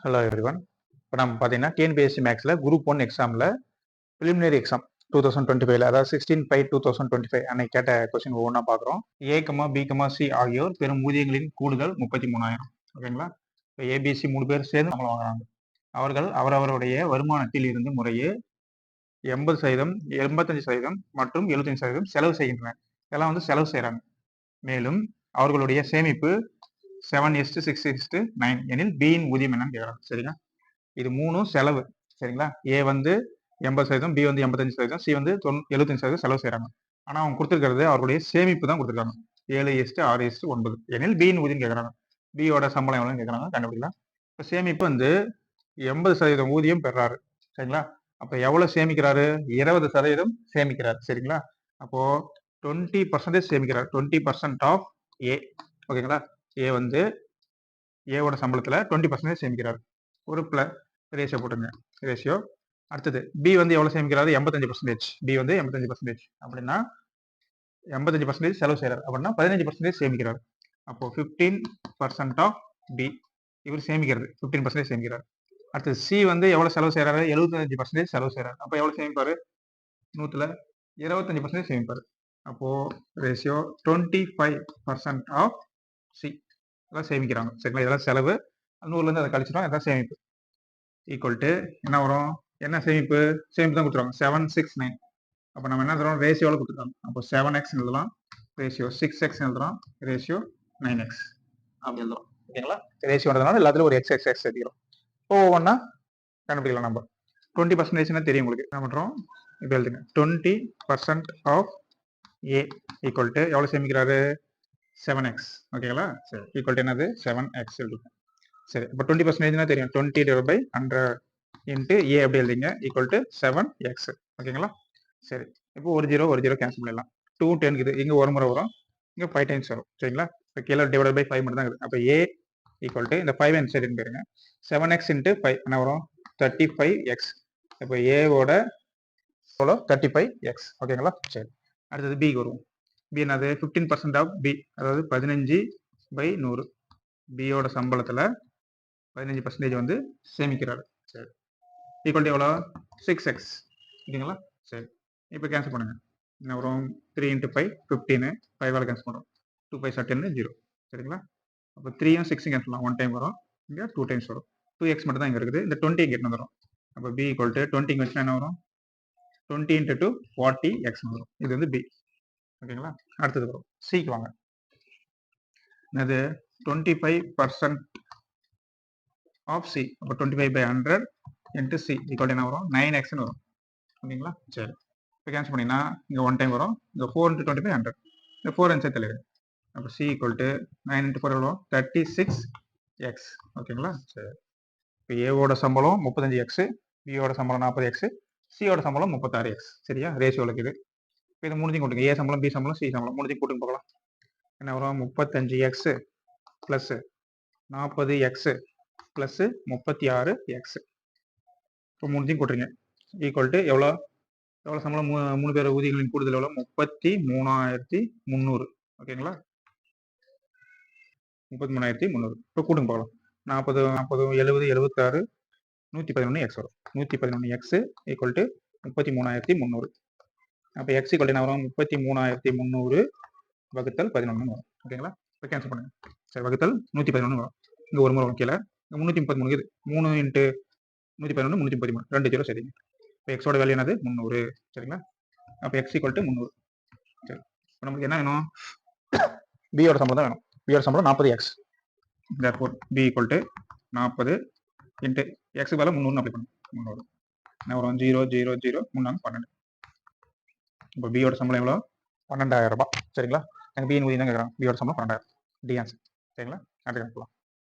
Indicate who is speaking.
Speaker 1: Hello everyone. இப்போ நம்ம பார்த்தீங்கன்னா டிஎன்பிஎஸ்சி மேக்ஸில் குரூப் 1 எக்ஸாமில் ப்ரிலிமினரி எக்ஸாம் 2025 அதாவது 16/5/2025 அன்னைக்கு கேட்ட கொஸ்டின் ஒவ்வொன்றா பார்க்குறோம். A, B, C ஆகியோர் பெரும் ஊதியங்களின் கூடுதல் 33,000. ஓகேங்களா? இப்போ ஏபிசி 3 பேர் சேர்ந்து சம்பளம் வாங்குறாங்க. அவர்கள் அவரவருடைய வருமானத்தில் இருந்து முறையே 80%, 85% மற்றும் 75% செலவு செய்கின்றனர். இதெல்லாம் வந்து செலவு செய்கிறாங்க. மேலும் அவர்களுடைய சேமிப்பு 7:6:9 எனில் பியின் ஊதியம் என்னன்னு கேட்கறாங்க. சரிங்களா? இது மூணும் செலவு. சரிங்களா? ஏ வந்து 80%, பி வந்து 85%, சி வந்து 75% செலவு செய்யறாங்க. ஆனா அவங்க கொடுத்துருக்கிறது அவருடைய சேமிப்பு தான் கொடுத்துருக்காங்க. 7:6:9 எனில் பியின் ஊதியம் கேட்கறாங்க. பியோட சம்பளம் எவ்வளோன்னு கேட்கறாங்க, கண்டுபிடிக்கலாம். இப்போ சேமிப்பு வந்து 80% ஊதியம் பெறாரு. சரிங்களா? அப்ப எவ்வளவு சேமிக்கிறாரு? 20% சேமிக்கிறார். சரிங்களா? அப்போ 20% சேமிக்கிறார். 20% ஆஃப் ஏ. ஓகேங்களா? ஏ வந்து ஏவோட சம்பளத்துல 20% சேமிக்கிறார். ஒரு பிளஸ் ரேஷியோ போட்டுங்க. ரேஷியோ. அடுத்தது பி வந்து எவ்வளவு சேமிக்கிறாரு? 85%. பி வந்து 85%. அப்படின்னா 85% செலவு செய்யறாரு. அப்படின்னா 15% சேமிக்கிறார். அப்போ 15% ஆஃப் பி. இவர் சேமிக்கிறது 15% சேமிக்கிறார். அடுத்தது சி வந்து எவ்வளவு செலவு செய்யறாரு? 75% செலவு செய்யறாரு. அப்ப எவ்வளவு சேமிப்பாரு? 100ல 25% சேமிப்பாரு. அப்போ ரேஷியோ 25% ஆஃப் சி. இதெல்லாம் சேமிக்கிறாங்க. சரிங்களா? இதெல்லாம் செலவு. 100ல இருந்து அதை கழிச்சிடும். இதான் சேமிப்பு. ஈக்குவல் டு என்ன வரும்? என்ன சேமிப்பு? சேமிப்பு தான் கொடுத்துருவாங்க. 769. அப்போ நம்ம என்ன தரோம்? ரேஷியோவில் கொடுத்துருக்காங்க. அப்போ 7x எழுதலாம், ரேஷியோ 6x எழுதலாம், ரேஷியோ 9x அப்படி எழுதலாம். ஓகேங்களா? ரேஷியோன்றதுனால எல்லாத்துலையும் ஒரு எக்ஸ் சேர்த்திக்கிறோம். இப்போ ஒவ்வொன்றா கண்டுபிடிக்கலாம். நம்ம 20% தெரியும் உங்களுக்கு. என்ன பண்ணுறோம்? இப்போ எழுதுங்க. 20% ஆஃப் ஏ ஈக்குவல் டு எவ்வளோ சேமிக்கிறாரு? 7x. ஓகேங்களா? சரி. ஈக்குவல் டு என்னது? 7x எழுதுங்க. சரி. இப்போ 20% தெரியும். 20/100 இன்ட்டு ஏ அப்படி எழுதிங்க. Equal to 7x. ஓகேங்களா? சரி. இப்போ ஒரு ஜீரோ கேன்சல் பண்ணிடலாம். 2 10 இருக்குது. இங்கே ஒரு முறை வரும், இங்கே 5 டைம்ஸ் வரும். சரிங்களா? இப்போ கீழே டிவைட் பை 5 மட்டும் தான் இருக்குது. அப்போ ஏ ஈக்குவல் டு இந்த 5 சைடுன்னு போயிருங்க. 7x இன்ட்டு 5 என்ன வரும்? 35x. இப்போ ஏவோட எவ்வளோ? 35x. ஓகேங்களா? சரி. அடுத்தது பிக்கு வரும். பி என்னது? 15% ஆஃப் பி, அதாவது 15/100. பியோட சம்பளத்துல 15% வந்து சேமிக்கிறாரு. சரி. ஈக்குவல் டு எவ்வளோ? 6x. ஓகேங்களா? சரி. இப்போ கேன்சல் பண்ணுங்க. என்ன வரும்? 3 × 5 15. 5 கேன்சல் பண்ணுறோம். 2 5 10 0. சரிங்களா? அப்போ 3யும் 6யும் கேன்சல் பண்ணலாம். 1 டைம் வரும், இங்கே 2 டைம்ஸ் வரும். 2x மட்டும் தான் இங்கே இருக்குது. இந்த 20 இங்கே வந்துடும். அப்போ b ஈக்குவல் டு 20 இங்கே வச்சுன்னா என்ன வரும்? 20 × 2 40x வரும். இது வந்து b. ஓகேங்களா? அடுத்தது வரும் சிக்கு வாங்க. என்னது? 25% ஆஃப் சி. அப்போ 25/100 இன்ட்டு சி ஈக்குவல் என்ன வரும்? 9x வரும். ஓகேங்களா? சரி. இப்போ கேன்சல் பண்ணிங்கன்னா இங்கே 1 டைம் வரும், இங்கே 4 × 25/100. இந்த 4 ஆன்சர் தெளிவு. அப்போ சி ஈக்குவல் டு 9 × 4 எவ்வளோ? 36x. ஓகேங்களா? சரி. இப்போ ஏவோட சம்பளம் 35x, பியோட சம்பளம் 40x, சியோட சம்பளம் 36x. சரியா? ரேஷியோ இருக்குது. இப்போ இது மூணுத்தையும் கூட்டுங்க. ஏ சம்பளம், பி சம்பளம், சி சம்பளம் மூணுத்தையும் கூட்டுங்க பார்க்கலாம். என்ன வரும்? 35x plus 40x plus 36x. இப்போ மூணுத்தையும் கூட்டுறீங்க. ஈக்குவல் டு எவ்வளோ? எவ்வளோ சம்பளம்? 3 பேர் ஊதியங்களின் கூடுதல் எவ்வளோ? 33,300. ஓகேங்களா? 33,300. இப்போ கூட்டுங்க பார்க்கலாம். 40 40 70 76 111x வரும். 111x equal to 33,300. அப்போ x ஈக்குவல் டு என்ன வரும்? 33,300 வகுத்தல் 11 வரும். ஓகேங்களா? இப்போ கேன்சல் பண்ணுங்க. சரி. வகுத்தல் 111 வரும். இங்கே ஒரு முறை வரும் கீழே. 333 இருக்குது. 3 × 111 333. 2 0 சரிங்க. இப்போ எக்ஸோட வேல்யூ என்னது? 300. சரிங்களா? அப்போ x ஈக்குவல் டு 300. சரி. இப்போ நமக்கு என்ன வேணும்? பியோட சம்பளம் தான் வேணும். பியோட சம்பளம் 40x. therefore b equal to 40 into எக்ஸுக்கு பதிலாக 300 அப்ளை பண்ணும். 300 என்ன வரும்? 0 0 0 3 12. இப்போ பியோட சம்பளம் எவ்வளோ? 12,000 ரூபாய். சரிங்களா? எனக்கு பியின் ஊதியம் தான் கேட்குறாங்க. பியோட சம்பளம் 12,000. D answer. சரிங்களா? அடுத்து போகலாம்.